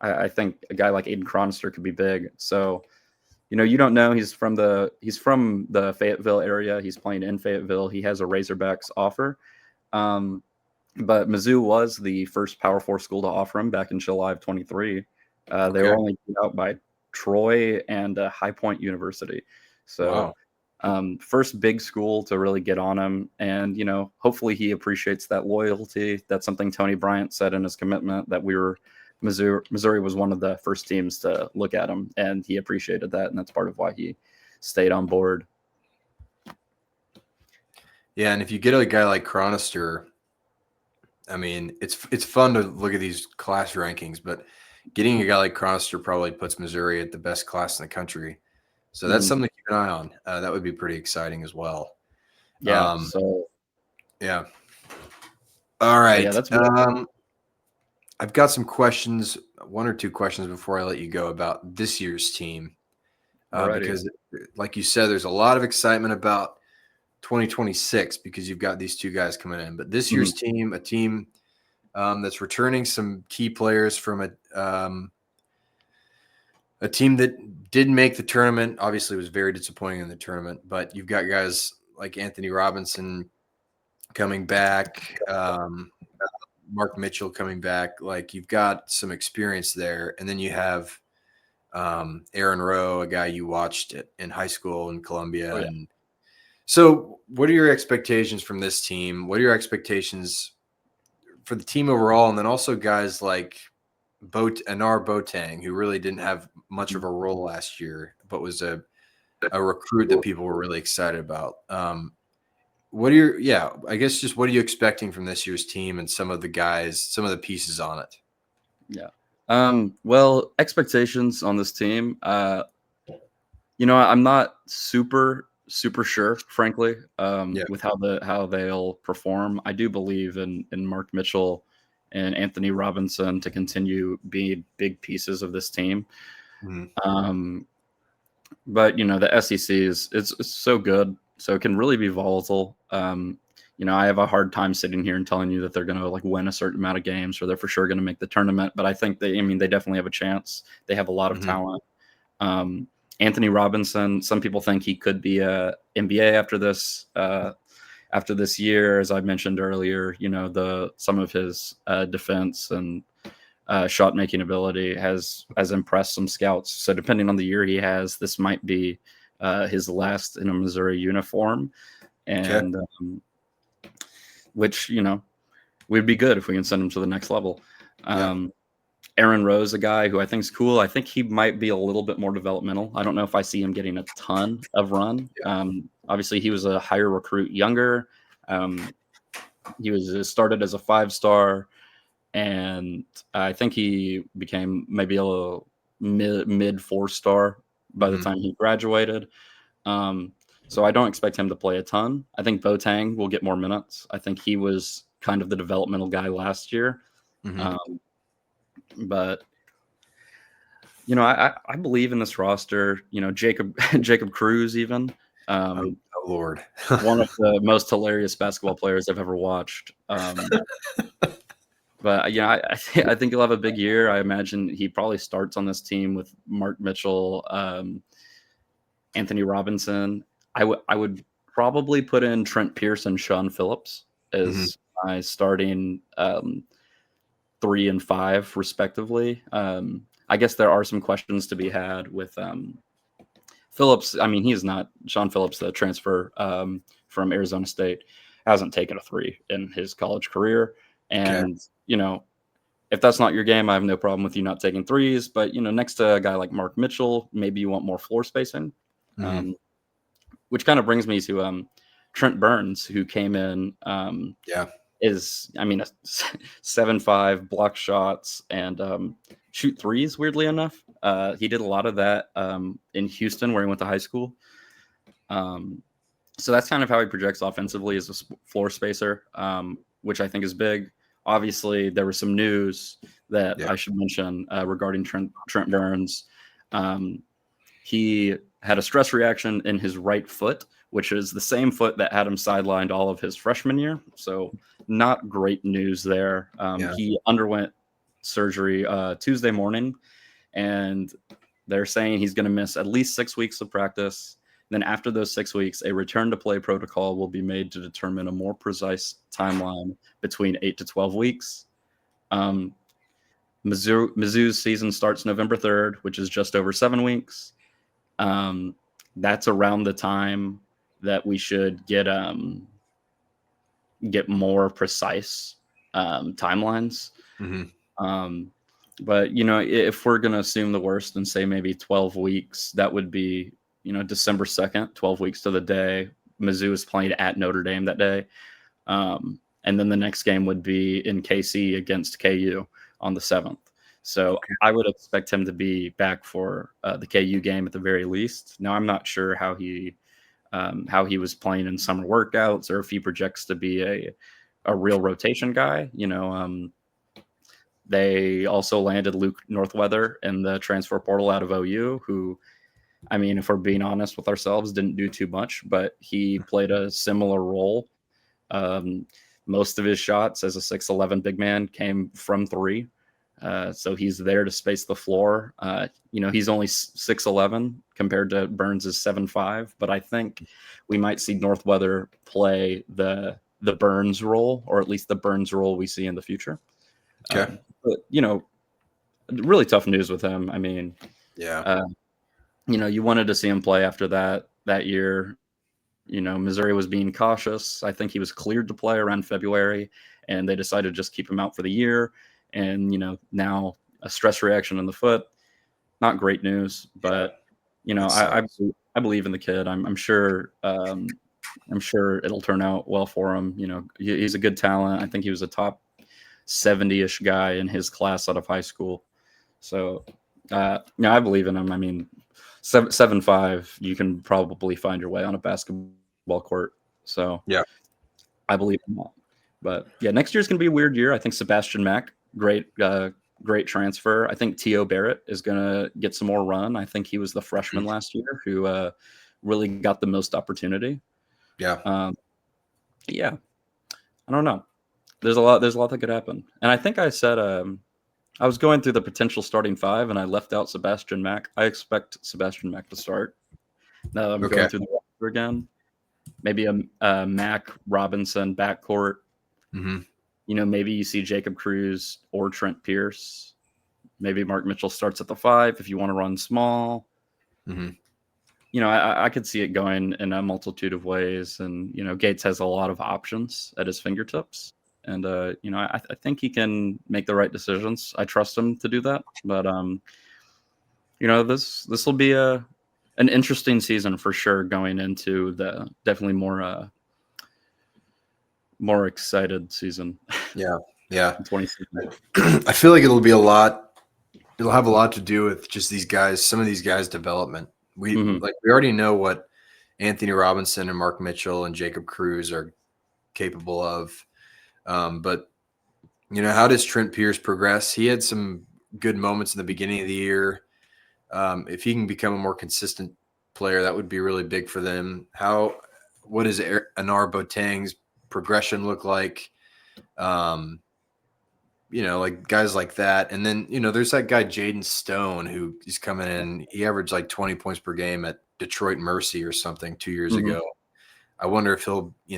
I think a guy like Aiden Chronister could be big. So, you don't know. He's from the Fayetteville area. He's playing in Fayetteville. He has a Razorbacks offer. But Mizzou was the first Power 4 school to offer him back in July of 23. They were only beat out by Troy and High Point University. So first big school to really get on him. And, hopefully he appreciates that loyalty. That's something Tony Bryant said in his commitment, that Missouri was one of the first teams to look at him, and he appreciated that. And that's part of why he stayed on board. Yeah. And if you get a guy like Chronister, I mean, it's fun to look at these class rankings, but getting a guy like Chronister probably puts Missouri at the best class in the country. So that's something to keep an eye on. That would be pretty exciting as well. Yeah. Yeah. All right. Yeah, that's I've got some questions, 1 or 2 questions before I let you go about this year's team. Because like you said, there's a lot of excitement about 2026 because you've got these 2 guys coming in. But this year's team, a team that's returning some key players from a team that didn't make the tournament. Obviously, it was very disappointing in the tournament. But you've got guys like Anthony Robinson coming back, Mark Mitchell coming back. Like, you've got some experience there. And then you have Aaron Rowe, a guy you watched in high school in Columbia. And so what are your expectations from this team? What are your expectations for the team overall? And then also guys like Anar Boateng, who really didn't have much of a role last year, but was a recruit that people were really excited about. What are you expecting from this year's team and some of the guys, some of the pieces on it? Yeah. Well, expectations on this team, I'm not super sure, frankly, with how they'll perform. I do believe in Mark Mitchell and Anthony Robinson to continue being big pieces of this team. But the SEC it's so good, so it can really be volatile. I have a hard time sitting here and telling you that they're going to win a certain amount of games or they're for sure going to make the tournament. But I think they definitely have a chance. They have a lot of talent. Anthony Robinson, some people think he could be a NBA after this after this year, as I mentioned earlier, some of his defense and shot making ability has impressed some scouts. So depending on the year he has, this might be his last in a Missouri uniform, and which would be good if we can send him to the next level. Aaron Rose, a guy who I think is cool. I think he might be a little bit more developmental. I don't know if I see him getting a ton of run. Obviously, he was a higher recruit, younger. He was started as a 5-star, and I think he became maybe a little mid 4-star by the time he graduated. So I don't expect him to play a ton. I think Boateng will get more minutes. I think he was kind of the developmental guy last year. But I believe in this roster. Jacob Cruz, even oh Lord, one of the most hilarious basketball players I've ever watched. But I think he'll have a big year. I imagine he probably starts on this team with Mark Mitchell, Anthony Robinson. I would probably put in Trent Pierce and Sean Phillips as my starting 3 and 5 respectively. I guess there are some questions to be had with Phillips. I mean, he's not Sean Phillips, the transfer from Arizona State, hasn't taken a 3 in his college career. And, if that's not your game, I have no problem with you not taking 3s. But, next to a guy like Mark Mitchell, maybe you want more floor spacing, which kind of brings me to Trent Burns, who came in. Is, a 7'5", block shots and shoot 3s, weirdly enough. He did a lot of that in Houston, where he went to high school. So that's kind of how he projects offensively as a floor spacer, which I think is big. Obviously, there was some news that I should mention regarding Trent Burns. He had a stress reaction in his right foot, which is the same foot that had him sidelined all of his freshman year. So not great news there. He underwent surgery Tuesday morning, and they're saying he's going to miss at least 6 weeks of practice. Then after those 6 weeks, a return to play protocol will be made to determine a more precise timeline between 8 to 12 weeks. Mizzou's season starts November 3rd, which is just over 7 weeks. That's around the time that we should get more precise timelines. But if we're going to assume the worst and say maybe 12 weeks, that would be December 2nd, 12 weeks to the day. Mizzou is playing at Notre Dame that day. And then the next game would be in KC against KU on the 7th. So I would expect him to be back for the KU game at the very least. Now, I'm not sure how he was playing in summer workouts, or if he projects to be a real rotation guy. They also landed Luke Northweather in the transfer portal out of OU, who, if we're being honest with ourselves, didn't do too much, but he played a similar role. Most of his shots as a 6'11" big man came from 3. So he's there to space the floor. He's only 6'11" compared to Burns' 7'5", but I think we might see Northweather play the Burns role, or at least the Burns role we see in the future. But really tough news with him. You wanted to see him play after that year. Missouri was being cautious. I think he was cleared to play around February, and they decided to just keep him out for the year. And, now a stress reaction in the foot, not great news, but, I believe in the kid. I'm sure it'll turn out well for him. He's a good talent. I think he was a top 70-ish guy in his class out of high school. So, I believe in him. 7'5", you can probably find your way on a basketball court. So, I believe in that. But, next year's going to be a weird year. I think Sebastian Mack, great transfer. I think T.O. Barrett is going to get some more run. I think he was the freshman last year who really got the most opportunity. I don't know. There's a lot that could happen. And I think I said I was going through the potential starting 5, and I left out Sebastian Mack. I expect Sebastian Mack to start. Now I'm going through the roster again. maybe a Mac Robinson backcourt. Mm-hmm. Maybe you see Jacob Cruz or Trent Pierce. Maybe Mark Mitchell starts at the 5 if you want to run small. Mm-hmm. I could see it going in a multitude of ways. And, Gates has a lot of options at his fingertips. And, I think he can make the right decisions. I trust him to do that. But, this will be an interesting season for sure going into the definitely more excited season. Yeah. 2016. I feel like it'll have a lot to do with just some of these guys' development. We already know what Anthony Robinson and Mark Mitchell and Jacob Cruz are capable of. But how does Trent Pierce progress? He had some good moments in the beginning of the year. If he can become a more consistent player, that would be really big for them. What does Anar Boateng's progression look like? Like guys like that. And then, there's that guy, Jaden Stone, who is coming in. He averaged like 20 points per game at Detroit Mercy or something 2 years ago. I wonder if he'll, I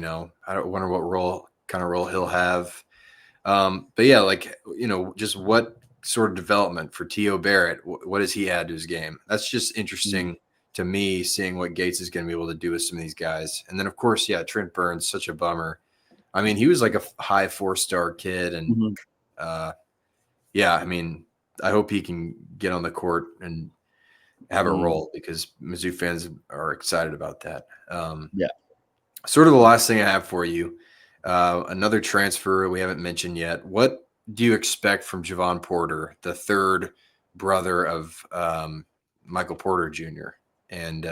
don't wonder what kind of role he'll have. But yeah, just what sort of development for T.O. Barrett? What does he add to his game? That's just interesting to me, seeing what Gates is going to be able to do with some of these guys. And then, of course, yeah, Trent Burns, such a bummer. I mean, he was like a high 4-star kid. And I hope he can get on the court and have a role, because Mizzou fans are excited about that. Sort of the last thing I have for you, another transfer we haven't mentioned yet. What do you expect from Javon Porter, the third brother of Michael Porter Jr.? And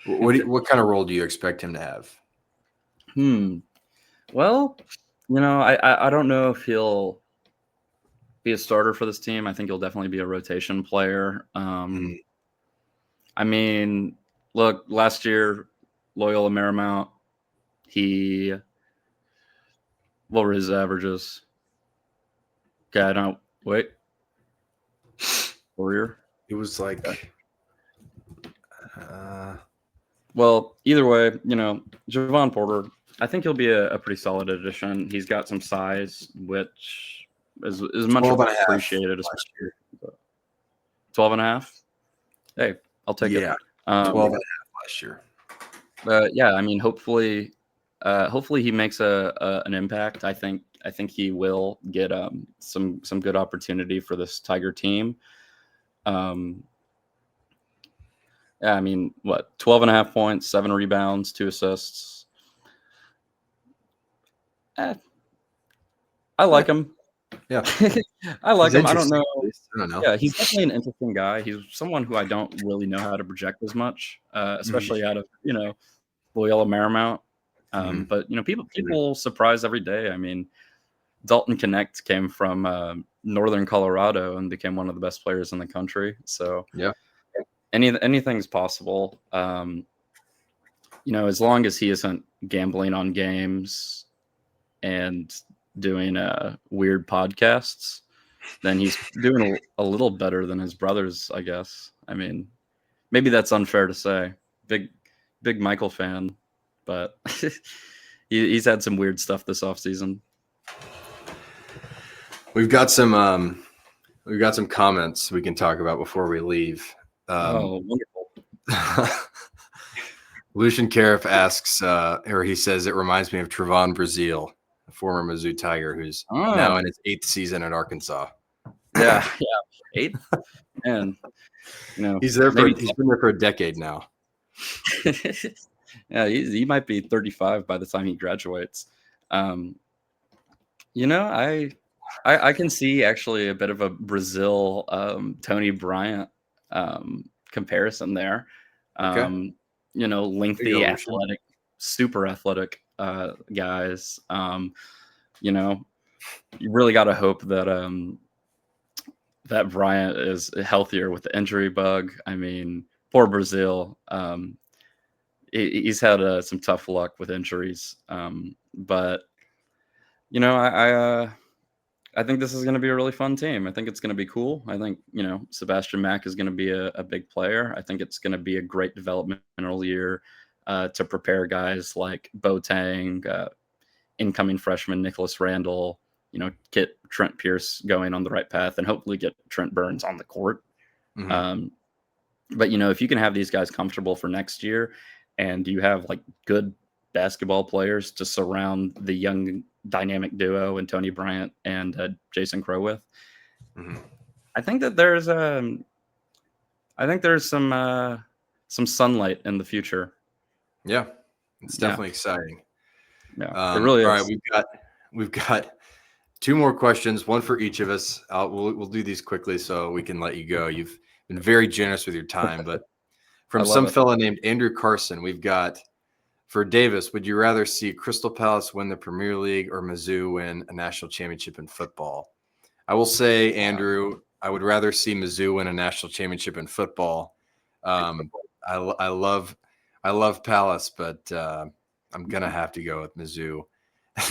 what kind of role do you expect him to have? Well, I don't know if he'll be a starter for this team. I think he'll definitely be a rotation player. I mean, look, last year, Loyola Marymount, what were his averages? Okay, I don't wait. Warrior. It was like, well, either way, Javon Porter, I think he'll be a pretty solid addition. He's got some size, which is much appreciated. 12 and a half. Hey, I'll take it. 12 and a half last year. Yeah, I mean, hopefully he makes an impact. I think he will get some good opportunity for this Tiger team. Yeah, I mean, 12 and a half points, 7 rebounds, 2 assists. I like him. Yeah. I like him. I don't know. Yeah, he's definitely an interesting guy. He's someone who I don't really know how to project as much, especially out of, Loyola Marymount. But, people surprise every day. I mean, Dalton Connect came from Northern Colorado and became one of the best players in the country. So yeah, anything's possible. As long as he isn't gambling on games and doing weird podcasts, then he's doing a little better than his brothers, I guess. I mean, maybe that's unfair to say. Big Michael fan, but he's had some weird stuff this offseason. We've got some comments we can talk about before we leave. Wonderful. Lucian Cariff asks, or he says, it reminds me of Trevon Brazile, a former Mizzou Tiger who's now in his 8th season at Arkansas. Yeah, 8th, and he's been there for a decade now. Yeah, he might be 35 by the time he graduates. I can see actually a bit of a Brazil Tony Bryant comparison there. Okay. Lengthy, athletic, super athletic guys. You really got to hope that that Bryant is healthier with the injury bug. I mean, poor Brazil. He's had some tough luck with injuries. But I think this is going to be a really fun team. I think it's going to be cool. I think, Sebastian Mack is going to be a big player. I think it's going to be a great developmental year to prepare guys like Boateng, incoming freshman Nicholas Randall, get Trent Pierce going on the right path and hopefully get Trent Burns on the court. Mhm. But, if you can have these guys comfortable for next year and you have like good basketball players to surround the young dynamic duo and Tony Bryant and Jason Crow with, Mhm. I think that there's some sunlight in the future. Yeah, it's definitely exciting. Yeah, it really all is. right, we've got 2 more questions, one for each of us. We'll do these quickly so we can let you go. You've been very generous with your time, but I from love some it. fella named Andrew Carson, we've got, for Davis, would you rather see Crystal Palace win the Premier League or Mizzou win a national championship in football? I will say, Andrew, I would rather see Mizzou win a national championship in football. I love Palace, but I'm gonna have to go with Mizzou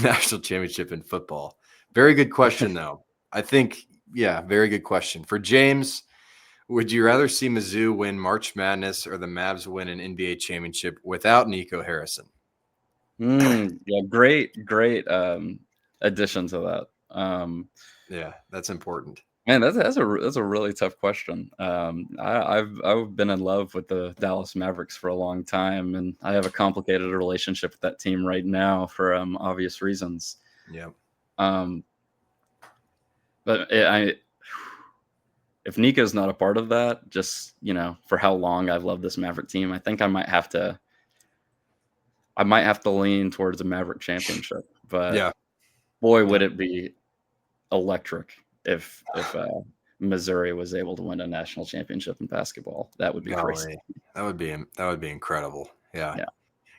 national championship in football. Very good question, though. I think, very good question. For James, would you rather see Mizzou win March Madness or the Mavs win an NBA championship without Nico Harrison? Yeah, great addition to that. Yeah, that's important. Man, that's a really tough question. I've been in love with the Dallas Mavericks for a long time, and I have a complicated relationship with that team right now for obvious reasons. Yeah. But if Nico's not a part of that, just for how long I've loved this Maverick team, I think I might have to lean towards a Maverick championship. But Yeah. boy, would it be electric if Missouri was able to win a national championship in basketball. That would be crazy. That would be incredible. Yeah. Yeah.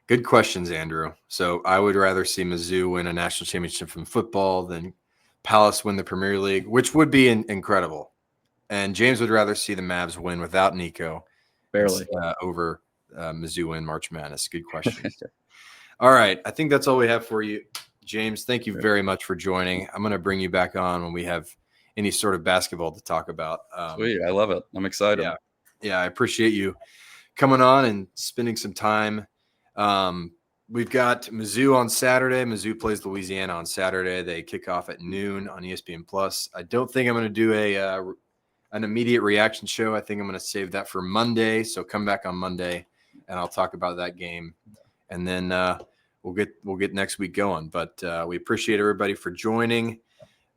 Good questions, Andrew. So I would rather see Mizzou win a national championship in football than Palace win the Premier League, which would be incredible. And James would rather see the Mavs win without Nico Barely. over Mizzou win March Madness. Good questions. All right. I think that's all we have for you. James, thank you very much for joining. I'm going to bring you back on when we have any sort of basketball to talk about. Sweet. I love it. I'm excited. Yeah, I appreciate you coming on and spending some time. We've got Mizzou on Saturday. Mizzou plays Louisiana on Saturday. They kick off at noon on ESPN Plus. I don't think I'm going to do an immediate reaction show. I think I'm going to save that for Monday. So come back on Monday, and I'll talk about that game, and then we'll get next week going. But we appreciate everybody for joining.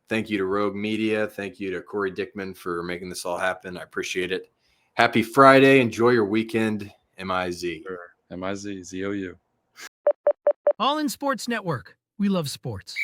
Thank you to Rogue Media. Thank you to Corey Dickman for making this all happen. I appreciate it. Happy Friday. Enjoy your weekend. MIZ. Sure. MIZ, ZOU. All in Sports Network. We love sports.